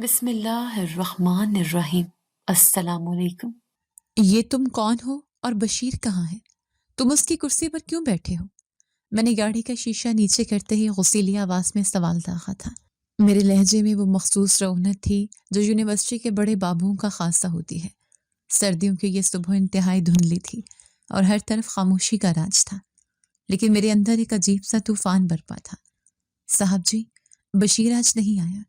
بسم اللہ الرحمن الرحیم۔ السلام علیکم۔ یہ تم کون ہو اور بشیر کہاں ہے؟ تم اس کی کرسی پر کیوں بیٹھے ہو؟ میں نے گاڑی کا شیشہ نیچے کرتے ہی غصیلی آواز میں سوال داغا تھا۔ میرے لہجے میں وہ مخصوص رونق تھی جو یونیورسٹی کے بڑے بابوؤں کا خاصہ ہوتی ہے۔ سردیوں کی یہ صبح انتہائی دھندلی تھی اور ہر طرف خاموشی کا راج تھا، لیکن میرے اندر ایک عجیب سا طوفان برپا تھا۔ صاحب جی، بشیر آج نہیں آیا؟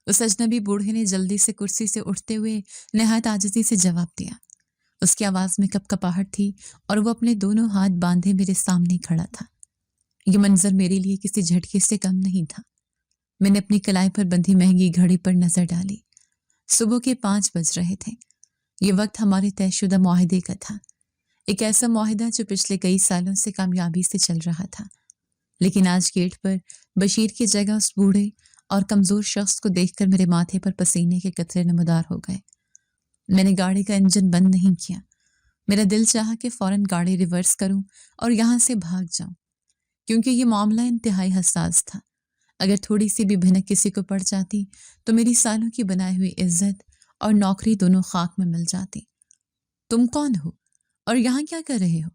اس اجنبی بوڑھے نے جلدی سے کرسی سے اٹھتے ہوئے نہایت عاجزی سے جواب دیا۔ اس کی آواز میں کپ کپاہٹ تھی اور وہ اپنے دونوں ہاتھ باندھے میرے سامنے کھڑا تھا۔ یہ منظر میرے لیے کسی جھٹکے سے کم نہیں تھا۔ میں نے اپنی کلائی پر بندھی مہنگی گھڑی پر نظر ڈالی۔ صبح کے 5 بج رہے تھے۔ یہ وقت ہمارے طے شدہ معاہدے کا تھا، ایک ایسا معاہدہ جو پچھلے کئی سالوں سے کامیابی سے چل رہا تھا۔ لیکن آج گیٹ پر بشیر کی جگہ اس بوڑھے اور کمزور شخص کو دیکھ کر میرے ماتھے پر پسینے کے قطرے نمودار ہو گئے۔ میں نے گاڑی کا انجن بند نہیں کیا۔ میرا دل چاہا کہ فوراً گاڑی ریورس کروں اور یہاں سے بھاگ جاؤں، کیونکہ یہ معاملہ انتہائی حساس تھا۔ اگر تھوڑی سی بھی بھنک کسی کو پڑ جاتی تو میری سالوں کی بنائی ہوئی عزت اور نوکری دونوں خاک میں مل جاتی۔ تم کون ہو اور یہاں کیا کر رہے ہو؟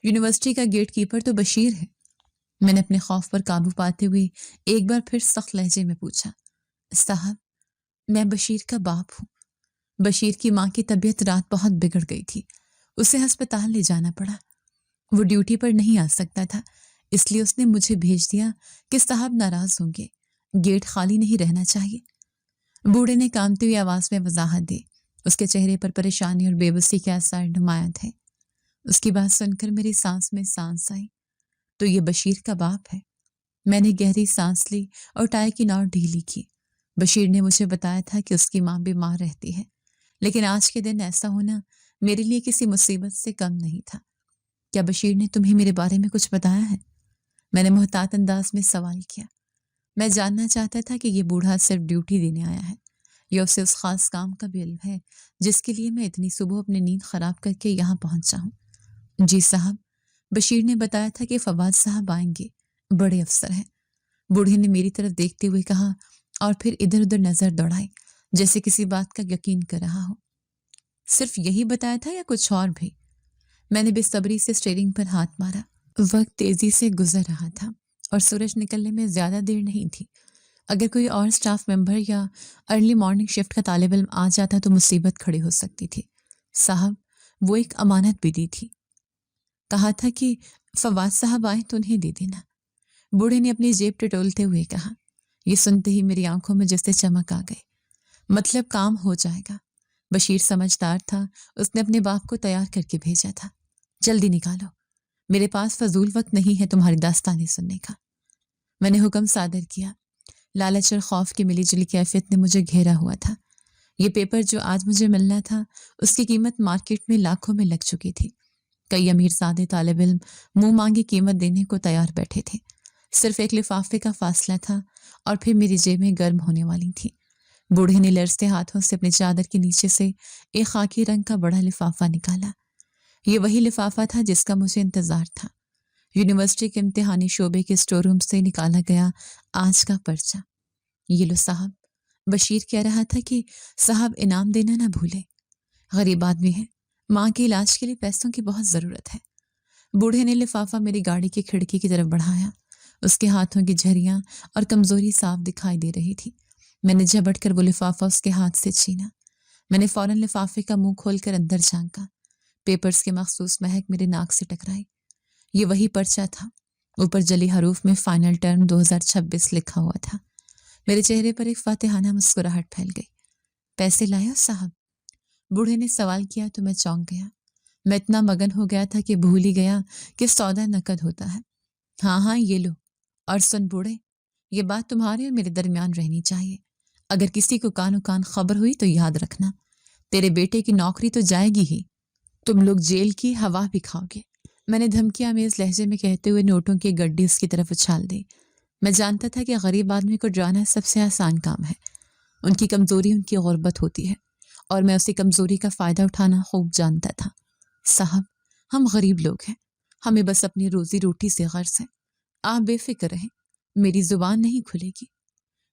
یونیورسٹی کا گیٹ کیپر تو بشیر ہے۔ میں نے اپنے خوف پر قابو پاتے ہوئے ایک بار پھر سخت لہجے میں پوچھا۔ صاحب، میں بشیر کا باپ ہوں۔ بشیر کی ماں کی طبیعت رات بہت بگڑ گئی تھی، اسے ہسپتال لے جانا پڑا۔ وہ ڈیوٹی پر نہیں آ سکتا تھا، اس لیے اس نے مجھے بھیج دیا کہ صاحب ناراض ہوں گے، گیٹ خالی نہیں رہنا چاہیے۔ بوڑھے نے کانپتی ہوئی آواز میں وضاحت دی۔ اس کے چہرے پر پریشانی اور بے بسی کے آثار نمایاں تھے۔ اس کی بات سن کر میری سانس میں سانس آئی۔ تو یہ بشیر کا باپ ہے؟ میں نے گہری سانس لی اور ٹائی کی نوٹ ڈھیلی کی۔ بشیر نے مجھے بتایا تھا کہ اس کی ماں بیمار رہتی ہے، لیکن آج کے دن ایسا ہونا میرے لیے کسی مصیبت سے کم نہیں تھا۔ کیا بشیر نے تمہیں میرے بارے میں کچھ بتایا ہے؟ میں نے محتاط انداز میں سوال کیا۔ میں جاننا چاہتا تھا کہ یہ بوڑھا صرف ڈیوٹی دینے آیا ہے یا اسے اس خاص کام کا بھی علم ہے جس کے لیے میں اتنی صبح اپنی نیند خراب کر کے یہاں پہنچا ہوں۔ جی صاحب، بشیر نے بتایا تھا کہ فواد صاحب آئیں گے، بڑے افسر ہیں۔ بوڑھے نے میری طرف دیکھتے ہوئے کہا اور پھر ادھر ادھر نظر دوڑائی جیسے کسی بات کا یقین کر رہا ہو۔ صرف یہی بتایا تھا یا کچھ اور بھی؟ میں نے بے صبری سے اسٹیئرنگ پر ہاتھ مارا۔ وقت تیزی سے گزر رہا تھا اور سورج نکلنے میں زیادہ دیر نہیں تھی۔ اگر کوئی اور اسٹاف ممبر یا ارلی مارننگ شفٹ کا طالب علم آ جاتا تو مصیبت کھڑی ہو سکتی تھی۔ صاحب، وہ ایک امانت بھی دی تھی، کہا تھا کہ فواد صاحب آئیں تو انہیں دے دینا۔ بوڑھے نے اپنی جیب ٹٹولتے ہوئے کہا۔ یہ سنتے ہی میری آنکھوں میں جیسے چمک آ گئی۔ مطلب کام ہو جائے گا۔ بشیر سمجھدار تھا، اس نے اپنے باپ کو تیار کر کے بھیجا تھا۔ جلدی نکالو، میرے پاس فضول وقت نہیں ہے تمہاری داستانیں سننے کا۔ میں نے حکم صادر کیا۔ لالچ اور خوف کی ملی جلی کیفیت نے مجھے گھیرا ہوا تھا۔ یہ پیپر جو آج مجھے ملنا تھا اس کی قیمت مارکیٹ میں لاکھوں میں لگ چکی تھی۔ کئی امیر زادے طالب علم منہ مانگی قیمت دینے کو تیار بیٹھے تھے۔ صرف ایک لفافے کا فاصلہ تھا اور پھر میری جیبیں گرم ہونے والی تھیں۔ بوڑھے نے لرزتے ہاتھوں سے اپنی چادر کے نیچے سے ایک خاکی رنگ کا بڑا لفافہ نکالا۔ یہ وہی لفافہ تھا جس کا مجھے انتظار تھا۔ یونیورسٹی کے امتحانی شعبے کے اسٹور روم سے نکالا گیا آج کا پرچہ۔ یہ لو صاحب، بشیر کہہ رہا تھا کہ صاحب انعام دینا نہ بھولے۔ غریب آدمی ہے، ماں کے علاج کے لیے پیسوں کی بہت ضرورت ہے۔ بوڑھے نے لفافہ میری گاڑی کی کھڑکی کی طرف بڑھایا۔ اس کے ہاتھوں کی جھریاں اور کمزوری صاف دکھائی دے رہی تھی۔ میں نے جھپٹ کر وہ لفافہ اس کے ہاتھ سے چھینا۔ میں نے فوراً لفافے کا منہ کھول کر اندر جھانکا۔ پیپرز کے مخصوص مہک میرے ناک سے ٹکرائی۔ یہ وہی پرچہ تھا۔ اوپر جلی حروف میں فائنل ٹرم 2026 لکھا ہوا تھا۔ میرے چہرے پر ایک فاتحانہ مسکراہٹ پھیل گئی۔ پیسے لائے ہو صاحب؟ بوڑھے نے سوال کیا تو میں چونک گیا۔ میں اتنا مگن ہو گیا تھا کہ بھول ہی گیا کہ سودا نقد ہوتا ہے۔ ہاں ہاں، یہ لو۔ اور سن بوڑھے، یہ بات تمہارے اور میرے درمیان رہنی چاہیے۔ اگر کسی کو کانو کان خبر ہوئی تو یاد رکھنا، تیرے بیٹے کی نوکری تو جائے گی ہی، تم لوگ جیل کی ہوا بھی کھاؤ گے۔ میں نے دھمکی آمیز لہجے میں کہتے ہوئے نوٹوں کی گڈی اس کی طرف اچھال دی۔ میں جانتا تھا کہ غریب آدمی کو ڈرانا سب سے آسان کام ہے۔ ان کی کمزوری ان کی غربت ہوتی ہے اور میں اسی کمزوری کا فائدہ اٹھانا خوب جانتا تھا۔ صاحب، ہم غریب لوگ ہیں، ہمیں بس اپنی روزی روٹی سے غرض ہے۔ آپ بے فکر رہیں، میری زبان نہیں کھلے گی۔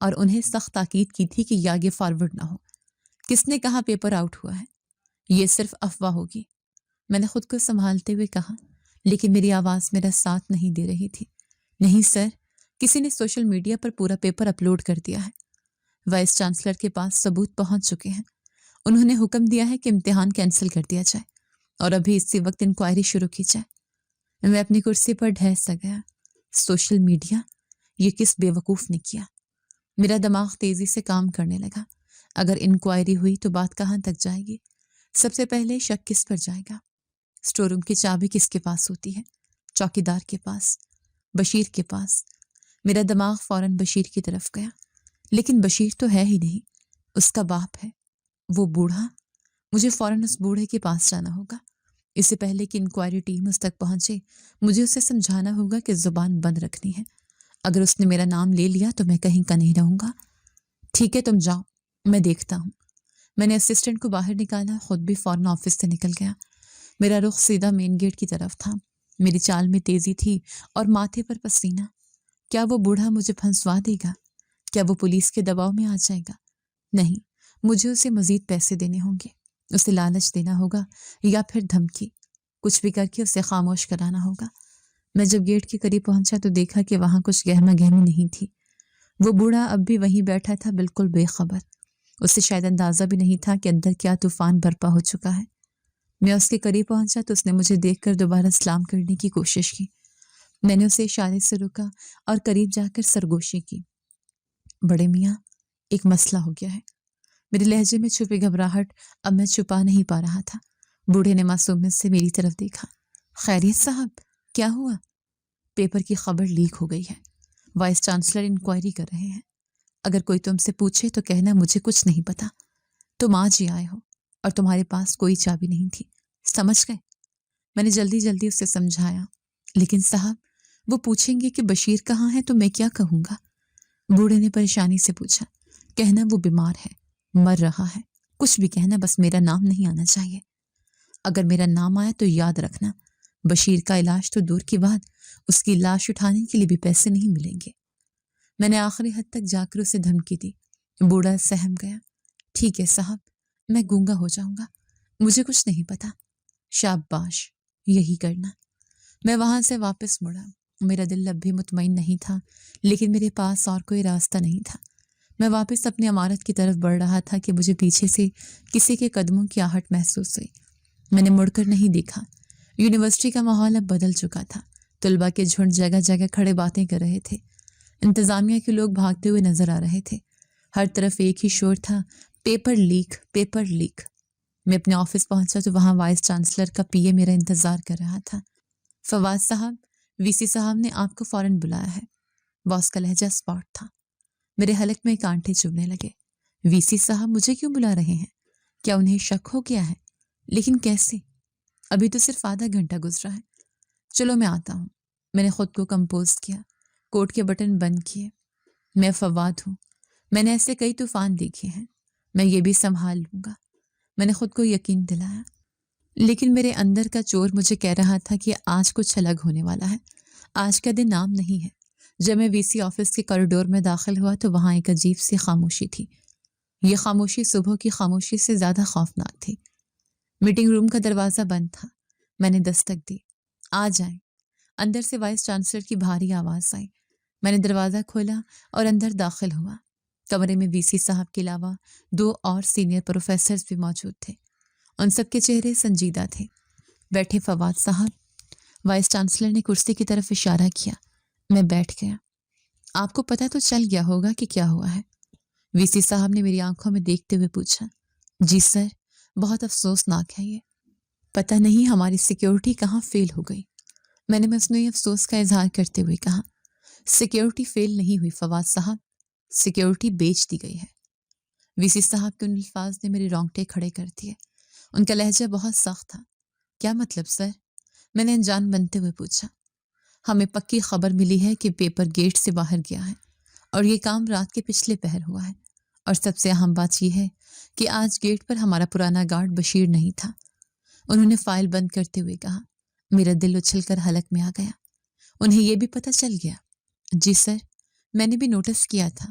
اور انہیں سخت تاکید کی تھی کہ یہ آگے فارورڈ نہ ہو۔ کس نے کہا پیپر آؤٹ ہوا ہے؟ یہ صرف افواہ ہوگی۔ میں نے خود کو سنبھالتے ہوئے کہا، لیکن میری آواز میرا ساتھ نہیں دے رہی تھی۔ نہیں سر، کسی نے سوشل میڈیا پر پورا پیپر اپلوڈ کر دیا ہے۔ وائس چانسلر کے پاس ثبوت پہنچ چکے ہیں۔ انہوں نے حکم دیا ہے کہ امتحان کینسل کر دیا جائے اور ابھی اسی وقت انکوائری شروع کی جائے۔ میں اپنی کرسی پر ڈھہر سا گیا۔ Social media? یہ کس بے وقوف نے کیا؟ میرا دماغ تیزی سے کام کرنے لگا۔ اگر انکوائری ہوئی تو بات کہاں تک جائے گی؟ سب سے پہلے شک کس پر جائے گا؟ اسٹور روم کی چابی کس کے پاس ہوتی ہے؟ چوکیدار کے پاس؟ بشیر کے پاس؟ میرا دماغ فوراً بشیر کی طرف گیا، لیکن بشیر تو ہے ہی نہیں، اس کا باپ ہے، وہ بوڑھا۔ مجھے فوراً اس بوڑھے کے پاس جانا ہوگا۔ اس سے پہلے کہ انکوائری ٹیم اس تک پہنچے، مجھے اسے سمجھانا ہوگا کہ زبان بند رکھنی ہے۔ اگر اس نے میرا نام لے لیا تو میں کہیں کا نہیں رہوں گا۔ ٹھیک ہے، تم جاؤ، میں دیکھتا ہوں۔ میں نے اسسٹنٹ کو باہر نکالا، خود بھی فوراً آفس سے نکل گیا۔ میرا رخ سیدھا مین گیٹ کی طرف تھا۔ میری چال میں تیزی تھی اور ماتھے پر پسینہ۔ کیا وہ بوڑھا مجھے پھنسوا دے گا؟ کیا وہ پولیس کے دباؤ میں آ جائے گا؟ نہیں، مجھے اسے مزید پیسے دینے ہوں گے، اسے لالچ دینا ہوگا یا پھر دھمکی، کچھ بھی کر کے اسے خاموش کرانا ہوگا۔ میں جب گیٹ کے قریب پہنچا تو دیکھا کہ وہاں کچھ گہما گہمی نہیں تھی۔ وہ بوڑھا اب بھی وہیں بیٹھا تھا، بالکل بے خبر۔ اسے شاید اندازہ بھی نہیں تھا کہ اندر کیا طوفان برپا ہو چکا ہے۔ میں اس کے قریب پہنچا تو اس نے مجھے دیکھ کر دوبارہ سلام کرنے کی کوشش کی۔ میں نے اسے اشارے سے روکا اور قریب جا کر سرگوشی کی۔ بڑے میاں، ایک مسئلہ ہو گیا ہے۔ میرے لہجے میں چھپی گھبراہٹ اب میں چھپا نہیں پا رہا تھا۔ بوڑھے نے معصومیت سے میری طرف دیکھا۔ خیریت صاحب، کیا ہوا؟ پیپر کی خبر لیک ہو گئی ہے، وائس چانسلر انکوائری کر رہے ہیں۔ اگر کوئی تم سے پوچھے تو کہنا مجھے کچھ نہیں پتا۔ تم آج ہی آئے ہو اور تمہارے پاس کوئی چابی نہیں تھی، سمجھ گئے؟ میں نے جلدی جلدی اسے سمجھایا۔ لیکن صاحب، وہ پوچھیں گے کہ بشیر کہاں ہے تو میں کیا کہوں گا؟ بوڑھے نے پریشانی سے پوچھا۔ کہنا وہ بیمار ہے، مر رہا ہے، کچھ بھی کہنا، بس میرا نام نہیں آنا چاہیے۔ اگر میرا نام آیا تو یاد رکھنا، بشیر کا علاج تو دور کی بات، اس کی لاش اٹھانے کے لیے بھی پیسے نہیں ملیں گے۔ میں نے آخری حد تک جا کر اسے دھمکی دی۔ بوڑھا سہم گیا۔ ٹھیک ہے صاحب، میں گونگا ہو جاؤں گا، مجھے کچھ نہیں پتا۔ شاباش، یہی کرنا۔ میں وہاں سے واپس مڑا۔ میرا دل اب بھی مطمئن نہیں تھا، لیکن میرے پاس اور کوئی راستہ نہیں تھا۔ میں واپس اپنی عمارت کی طرف بڑھ رہا تھا کہ مجھے پیچھے سے کسی کے قدموں کی آہٹ محسوس ہوئی۔ میں نے مڑ کر نہیں دیکھا۔ یونیورسٹی کا ماحول اب بدل چکا تھا۔ طلباء کے جھنڈ جگہ جگہ کھڑے باتیں کر رہے تھے۔ انتظامیہ کے لوگ بھاگتے ہوئے نظر آ رہے تھے۔ ہر طرف ایک ہی شور تھا، پیپر لیک، پیپر لیک۔ میں اپنے آفس پہنچا تو وہاں وائس چانسلر کا پی اے میرا انتظار کر رہا تھا۔ فواد صاحب، وی سی صاحب نے آپ کو فوراً بلایا ہے۔ باس کا لہجہ اسپاٹ تھا۔ میرے حلق میں کانٹے چبھنے لگے۔ وی سی صاحب مجھے کیوں بلا رہے ہیں؟ کیا انہیں شک ہو گیا ہے؟ لیکن کیسے؟ ابھی تو صرف آدھا گھنٹہ گزرا ہے۔ چلو میں آتا ہوں۔ میں نے خود کو کمپوز کیا، کوٹ کے بٹن بند کیے۔ میں فواد ہوں، میں نے ایسے کئی طوفان دیکھے ہیں، میں یہ بھی سنبھال لوں گا۔ میں نے خود کو یقین دلایا، لیکن میرے اندر کا چور مجھے کہہ رہا تھا کہ آج کچھ الگ ہونے والا ہے۔ آج کا دن عام نہیں ہے۔ جب میں وی سی آفس کے کوریڈور میں داخل ہوا تو وہاں ایک عجیب سی خاموشی تھی۔ یہ خاموشی صبح کی خاموشی سے زیادہ خوفناک تھی۔ میٹنگ روم کا دروازہ بند تھا۔ میں نے دستک دی۔ آ جائیں۔ اندر سے وائس چانسلر کی بھاری آواز آئی۔ میں نے دروازہ کھولا اور اندر داخل ہوا۔ کمرے میں وی سی صاحب کے علاوہ 2 اور سینئر پروفیسرز بھی موجود تھے۔ ان سب کے چہرے سنجیدہ تھے۔ بیٹھے فواد صاحب۔ وائس چانسلر نے کرسی کی طرف اشارہ کیا۔ میں بیٹھ گیا۔ آپ کو پتہ تو چل گیا ہوگا کہ کیا ہوا ہے؟ وی سی صاحب نے میری آنکھوں میں دیکھتے ہوئے پوچھا۔ جی سر، بہت افسوسناک ہے یہ۔ پتہ نہیں ہماری سیکیورٹی کہاں فیل ہو گئی۔ میں نے مصنوعی افسوس کا اظہار کرتے ہوئے کہا۔ سیکیورٹی فیل نہیں ہوئی فواد صاحب، سیکیورٹی بیچ دی گئی ہے۔ وی سی صاحب کے ان الفاظ نے میرے رونگٹے کھڑے کر دیے۔ ان کا لہجہ بہت سخت تھا۔ کیا مطلب سر؟ میں نے انجان بنتے ہوئے پوچھا۔ ہمیں پکی خبر ملی ہے کہ پیپر گیٹ سے باہر گیا ہے اور یہ کام رات کے پچھلے پہر ہوا ہے، اور سب سے اہم بات یہ ہے کہ آج گیٹ پر ہمارا پرانا گارڈ بشیر نہیں تھا۔ انہوں نے فائل بند کرتے ہوئے کہا۔ میرا دل اچھل کر حلق میں آ گیا۔ انہیں یہ بھی پتہ چل گیا؟ جی سر، میں نے بھی نوٹس کیا تھا۔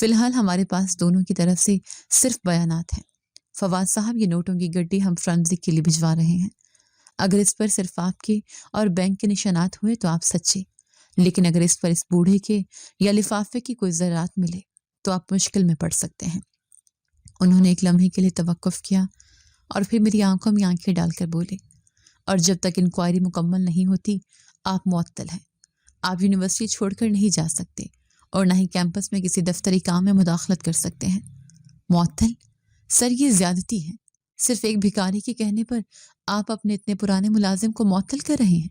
فی الحال ہمارے پاس دونوں کی طرف سے صرف بیانات ہیں۔ فواد صاحب، یہ نوٹوں کی گڈی ہم فرانزک کے لیے بھجوا رہے ہیں۔ اگر اس پر صرف آپ کے اور بینک کے نشانات ہوئے تو آپ سچے، لیکن اگر اس پر اس بوڑھے کے یا لفافے کی کوئی ذرات ملے تو آپ مشکل میں پڑ سکتے ہیں۔ انہوں نے ایک لمحے کے لیے توقف کیا اور پھر میری آنکھوں میں آنکھیں ڈال کر بولے، اور جب تک انکوائری مکمل نہیں ہوتی آپ معطل ہیں۔ آپ یونیورسٹی چھوڑ کر نہیں جا سکتے اور نہ ہی کیمپس میں کسی دفتری کام میں مداخلت کر سکتے ہیں۔ معطل؟ سر، یہ زیادتی ہے۔ صرف ایک بھکاری کے کہنے پر آپ اپنے اتنے پرانے ملازم کو معطل کر رہے ہیں۔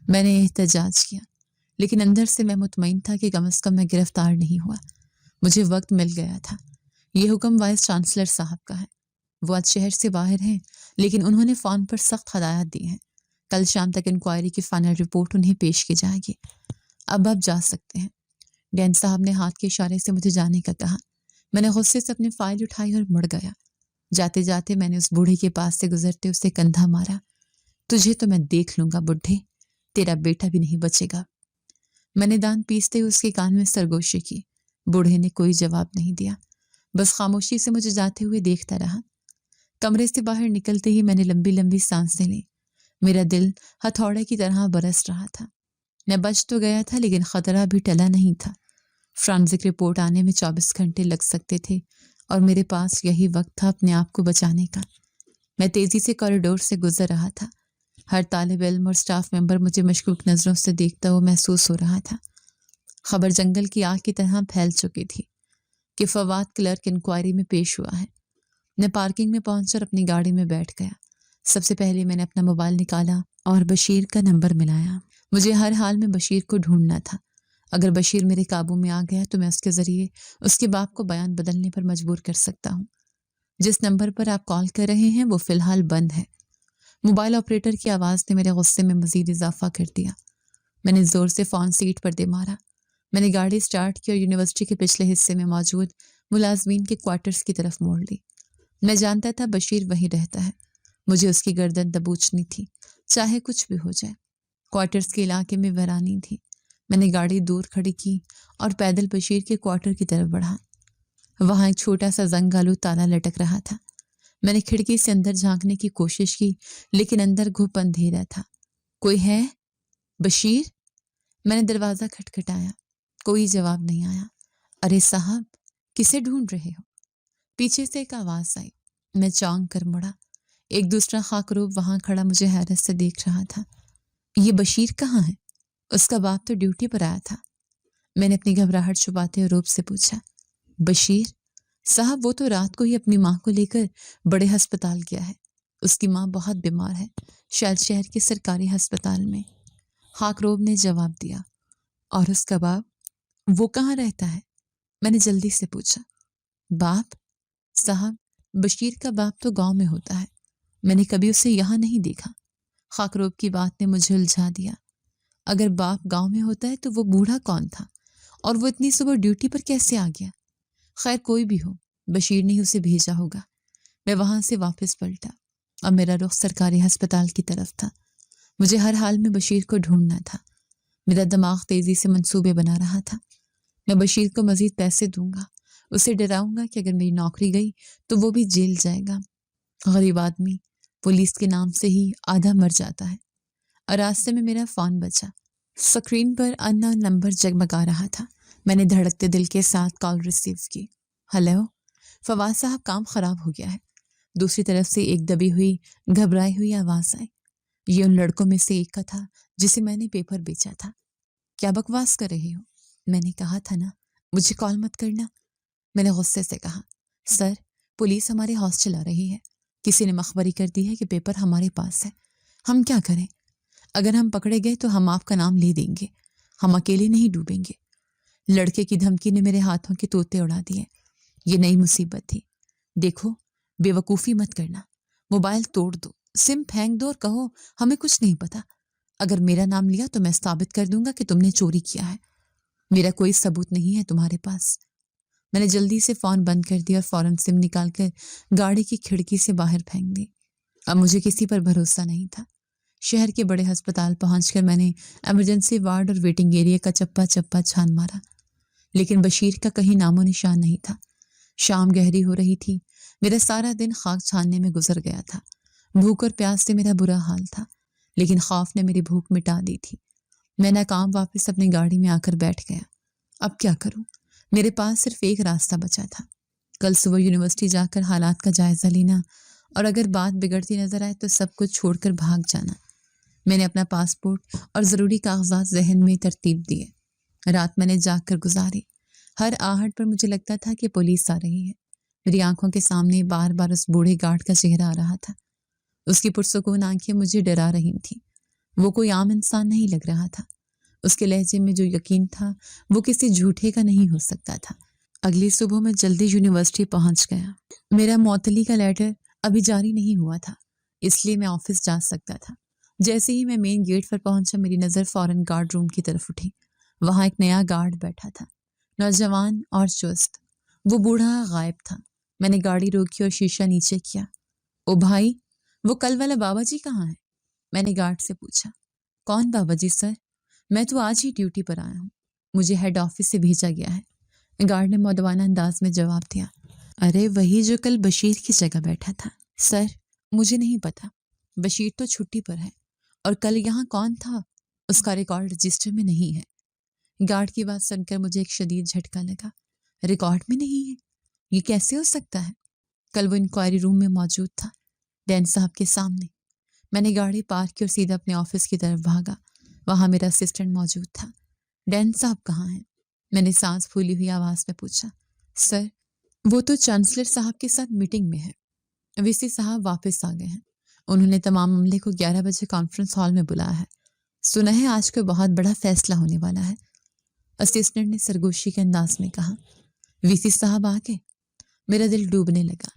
میں نے احتجاج کیا، لیکن اندر سے میں مطمئن تھا کہ کم از کم میں گرفتار نہیں ہوا۔ مجھے وقت مل گیا تھا۔ یہ حکم وائس چانسلر صاحب کا ہے۔ وہ آج شہر سے باہر ہیں، لیکن انہوں نے فون پر سخت ہدایات دی ہیں۔ کل شام تک انکوائری کی فائنل رپورٹ انہیں پیش کی جائے گی۔ اب آپ جا سکتے ہیں۔ ڈین صاحب نے ہاتھ کے اشارے سے مجھے جانے کا کہا۔ میں نے غصے سے اپنی فائل اٹھائی اور مڑ گیا۔ جاتے جاتے میں نے اس بوڑھے کے پاس سے گزرتے اسے کندھا مارا۔ تجھے تو میں دیکھ لوں گا بڈھے، تیرا بیٹا بھی نہیں بچے گا۔ میں نے دان پیستے اس کے کان میں سرگوشی کی۔ بوڑھے نے کوئی جواب نہیں دیا، بس خاموشی سے مجھے جاتے ہوئے دیکھتا رہا۔ کمرے سے باہر نکلتے ہی میں نے لمبی لمبی سانسیں لی۔ میرا دل ہتھوڑے کی طرح برس رہا تھا۔ میں بچ تو گیا تھا، لیکن خطرہ بھی ٹلا نہیں تھا۔ فرانزک رپورٹ آنے میں 24 گھنٹے لگ سکتے تھے اور میرے پاس یہی وقت تھا اپنے آپ کو بچانے کا۔ میں تیزی سے کوریڈور سے گزر رہا تھا۔ ہر طالب علم اور سٹاف ممبر مجھے مشکوک نظروں سے دیکھتا ہوا محسوس ہو رہا تھا۔ خبر جنگل کی آگ کی طرح پھیل چکی تھی کہ فواد کلرک انکوائری میں پیش ہوا ہے۔ میں پارکنگ میں پہنچ کر اپنی گاڑی میں بیٹھ گیا۔ سب سے پہلے میں نے اپنا موبائل نکالا اور بشیر کا نمبر ملایا۔ مجھے ہر حال میں بشیر کو ڈھونڈنا تھا۔ اگر بشیر میرے قابو میں آ گیا تو میں اس کے ذریعے اس کے باپ کو بیان بدلنے پر مجبور کر سکتا ہوں۔ جس نمبر پر آپ کال کر رہے ہیں وہ فی الحال بند ہے۔ موبائل آپریٹر کی آواز نے میرے غصے میں مزید اضافہ کر دیا۔ میں نے زور سے فون سیٹ پر دے مارا۔ میں نے گاڑی سٹارٹ کی اور یونیورسٹی کے پچھلے حصے میں موجود ملازمین کے کوارٹرز کی طرف موڑ لی۔ میں جانتا تھا بشیر وہیں رہتا ہے۔ مجھے اس کی گردن دبوچنی تھی، چاہے کچھ بھی ہو جائے۔ کوارٹرز کے علاقے میں ویرانی تھی۔ میں نے گاڑی دور کھڑی کی اور پیدل بشیر کے کوارٹر کی طرف بڑھا۔ وہاں ایک چھوٹا سا زنگ آلود تالا لٹک رہا تھا۔ میں نے کھڑکی سے اندر جھانکنے کی کوشش کی، لیکن اندر گھپ اندھیرا تھا۔ کوئی ہے؟ بشیر؟ میں نے دروازہ کھٹکھٹایا۔ کوئی جواب نہیں آیا۔ ارے صاحب، کسے ڈھونڈ رہے ہو؟ پیچھے سے ایک آواز آئی۔ میں چونک کر مڑا۔ ایک دوسرا خاکروب وہاں کھڑا مجھے حیرت سے دیکھ رہا تھا۔ یہ بشیر کہاں ہے؟ اس کا باپ تو ڈیوٹی پر آیا تھا۔ میں نے اپنی گھبراہٹ چھپاتے ہوئے روب سے پوچھا۔ بشیر؟ صاحب، وہ تو رات کو ہی اپنی ماں کو لے کر بڑے ہسپتال گیا ہے۔ اس کی ماں بہت بیمار ہے، شاید شہر کے سرکاری ہسپتال میں۔ خاکروب نے جواب دیا۔ اور اس کا باپ؟ وہ کہاں رہتا ہے؟ میں نے جلدی سے پوچھا۔ باپ؟ صاحب، بشیر کا باپ تو گاؤں میں ہوتا ہے۔ میں نے کبھی اسے یہاں نہیں دیکھا۔ خاکروب کی بات نے مجھے الجھا دیا۔ اگر باپ گاؤں میں ہوتا ہے تو وہ بوڑھا کون تھا، اور وہ اتنی صبح ڈیوٹی پر کیسے آ گیا؟ خیر کوئی بھی ہو، بشیر نے اسے بھیجا ہوگا۔ میں وہاں سے واپس پلٹا اور میرا رخ سرکاری ہسپتال کی طرف تھا۔ مجھے ہر حال میں بشیر کو ڈھونڈنا تھا۔ میرا دماغ تیزی سے منصوبے بنا رہا تھا۔ میں بشیر کو مزید پیسے دوں گا، اسے ڈراؤں گا کہ اگر میری نوکری گئی تو وہ بھی جیل جائے گا۔ غریب آدمی پولیس کے نام سے ہی آدھا مر جاتا ہے۔ اور راستے میں میرا فون بجا۔ سکرین پر ان نون نمبر جگمگا رہا تھا۔ میں نے دھڑکتے دل کے ساتھ کال ریسیو کی۔ ہیلو، فواد صاحب، کام خراب ہو گیا ہے۔ دوسری طرف سے ایک دبی ہوئی گھبرائی ہوئی آواز آئی۔ یہ ان لڑکوں میں سے ایک کا تھا جسے میں نے پیپر بیچا تھا۔ کیا بکواس کر رہی ہو؟ میں نے کہا تھا نا مجھے کال مت کرنا۔ میں نے غصے سے کہا۔ سر، پولیس ہمارے ہاسٹل آ رہی ہے۔ کسی نے مخبری کر دی ہے کہ پیپر ہمارے پاس ہے۔ ہم کیا کریں؟ اگر ہم پکڑے گئے تو ہم آپ کا نام لے دیں گے۔ ہم اکیلے نہیں ڈوبیں گے۔ لڑکے کی دھمکی نے میرے ہاتھوں کے طوطے اڑا دیے۔ یہ نئی مصیبت تھی۔ دیکھو، بے وقوفی مت کرنا۔ موبائل توڑ دو، سم پھینک دو اور کہو ہمیں کچھ نہیں پتا۔ اگر میرا نام لیا تو میں ثابت کر دوں گا کہ تم نے چوری کیا ہے۔ میرا کوئی ثبوت نہیں ہے تمہارے پاس۔ میں نے جلدی سے فون بند کر دیا اور فوراً سم نکال کر گاڑی کی کھڑکی سے باہر پھینک دی۔ اب مجھے کسی پر بھروسہ نہیں تھا۔ شہر کے بڑے ہسپتال پہنچ کر میں نے ایمرجنسی وارڈ اور ویٹنگ ایریا کا چپا چپا چھان مارا، لیکن بشیر کا کہیں نام و نشان نہیں تھا۔ شام گہری ہو رہی تھی، میرا سارا دن خاک چھاننے میں گزر گیا تھا۔ بھوک اور پیاس سے میرا برا حال تھا، لیکن خوف نے میری بھوک مٹا دی تھی۔ میں ناکام واپس اپنی گاڑی میں آ کر بیٹھ گیا۔ اب کیا کروں؟ میرے پاس صرف ایک راستہ بچا تھا، کل صبح یونیورسٹی جا کر حالات کا جائزہ لینا، اور اگر بات بگڑتی نظر آئے تو سب کچھ چھوڑ کر بھاگ جانا۔ میں نے اپنا پاسپورٹ اور ضروری کاغذات ذہن میں ترتیب دیے۔ رات میں نے جاگ کر گزاری۔ ہر آہٹ پر مجھے لگتا تھا کہ پولیس آ رہی ہے۔ میری آنکھوں کے سامنے بار بار اس بوڑھے گارڈ کا چہرہ آ رہا تھا۔ اس کی پرسکون آنکھیں مجھے ڈرا رہی تھیں۔ وہ کوئی عام انسان نہیں لگ رہا تھا۔ اس کے لہجے میں جو یقین تھا وہ کسی جھوٹے کا نہیں ہو سکتا تھا۔ اگلی صبح میں جلدی یونیورسٹی پہنچ گیا۔ میرا معطلی کا لیٹر ابھی جاری نہیں ہوا تھا، اس لیے میں آفس جا سکتا تھا۔ جیسے ہی میں مین گیٹ پر پہنچا، میری نظر فوراً گارڈ روم کی طرف اٹھی۔ وہاں ایک نیا گارڈ بیٹھا تھا، نوجوان اور چست۔ وہ بوڑھا غائب تھا۔ میں نے گاڑی روکی اور شیشہ نیچے کیا۔ او بھائی، وہ کل والا بابا جی کہاں ہے؟ میں نے گارڈ سے پوچھا۔ کون بابا جی سر؟ میں تو آج ہی ڈیوٹی پر آیا ہوں، مجھے ہیڈ آفس سے بھیجا گیا ہے۔ گارڈ نے مودبانہ انداز میں جواب دیا۔ ارے وہی جو کل بشیر کی جگہ بیٹھا تھا۔ سر مجھے نہیں پتا، بشیر تو چھٹی پر ہے، اور کل یہاں کون تھا اس کا ریکارڈ رجسٹر میں نہیں ہے۔ گارڈ کی بات سن کر مجھے ایک شدید جھٹکا لگا۔ ریکارڈ میں نہیں ہے؟ یہ کیسے ہو سکتا ہے؟ کل وہ انکوائری روم میں موجود تھا، ڈین صاحب کے سامنے۔ میں نے گاڑی پارک کی اور سیدھا اپنے آفس کی طرف بھاگا۔ وہاں میرا اسسٹنٹ موجود تھا۔ ڈین صاحب کہاں ہیں؟ میں نے سانس پھولی ہوئی آواز میں پوچھا۔ سر وہ تو چانسلر صاحب کے ساتھ میٹنگ میں ہے۔ وی سی صاحب واپس آ گئے ہیں، انہوں نے تمام عملے کو 11 بجے کانفرنس ہال میں بلایا ہے۔ سنا ہے آج کوئی بہت بڑا فیصلہ ہونے والا ہے، اسسٹنٹ نے سرگوشی کے انداز میں کہا۔ وی سی صاحب آ گئے؟ میرا دل ڈوبنے لگا۔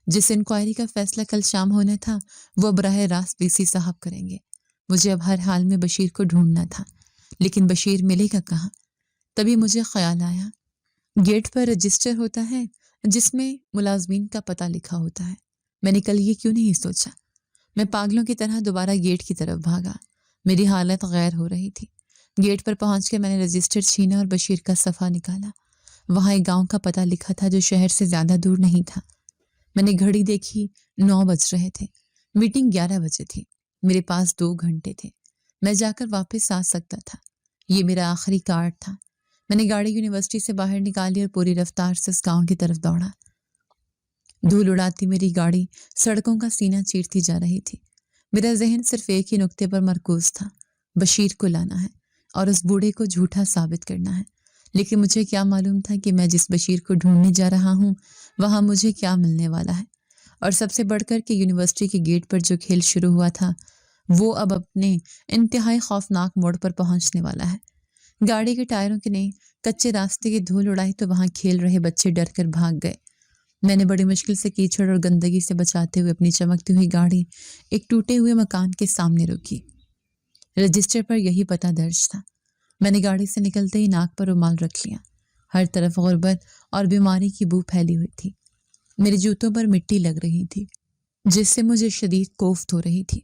جس انکوائری کا فیصلہ کل شام ہونا تھا وہ براہ راست وی سی صاحب کریں گے۔ مجھے اب ہر حال میں بشیر کو ڈھونڈنا تھا، لیکن بشیر ملے گا کہاں؟ تبھی مجھے خیال آیا، گیٹ پر رجسٹر ہوتا ہے جس میں ملازمین کا پتہ لکھا ہوتا ہے۔ میں نے کل یہ کیوں نہیں سوچا؟ میں پاگلوں کی طرح دوبارہ گیٹ کی طرف بھاگا۔ میری حالت غیر ہو رہی تھی۔ گیٹ پر پہنچ کے میں نے رجسٹر چھینا اور بشیر کا صفحہ نکالا۔ وہاں ایک گاؤں کا پتہ لکھا تھا جو شہر سے زیادہ دور نہیں تھا۔ میں نے گھڑی دیکھی، 9 بج رہے تھے، میٹنگ 11 بجے تھی، میرے پاس 2 گھنٹے تھے، میں جا کر واپس آ سکتا تھا۔ یہ میرا آخری کارڈ تھا۔ میں نے گاڑی یونیورسٹی سے باہر نکالی اور پوری رفتار سے اس گاؤں کی طرف دوڑا۔ دھول اڑاتی میری گاڑی سڑکوں کا سینہ چیرتی جا رہی تھی۔ میرا ذہن صرف ایک ہی نقطے پر مرکوز تھا، بشیر کو لانا ہے اور اس بوڑھے کو جھوٹا ثابت کرنا ہے۔ لیکن مجھے کیا معلوم تھا کہ میں جس بشیر کو ڈھونڈنے جا رہا ہوں وہاں مجھے کیا ملنے والا ہے، اور سب سے بڑھ کر کہ یونیورسٹی کے گیٹ پر جو کھیل شروع ہوا تھا وہ اب اپنے انتہائی خوفناک موڑ پر پہنچنے والا ہے۔ گاڑی کے ٹائروں کے نے کچے راستے کی دھول اڑائی تو وہاں کھیل رہے بچے ڈر کر بھاگ گئے۔ میں نے بڑی مشکل سے کیچڑ اور گندگی سے بچاتے ہوئے اپنی چمکتی ہوئی گاڑی ایک ٹوٹے ہوئے مکان کے سامنے روکی۔ رجسٹر پر یہی پتہ درج تھا۔ میں نے گاڑی سے نکلتے ہی ناک پر رومال رکھ لیا۔ ہر طرف غربت اور بیماری کی بو پھیلی ہوئی تھی۔ میرے جوتوں پر مٹی لگ رہی تھی جس سے مجھے شدید کوفت ہو رہی تھی۔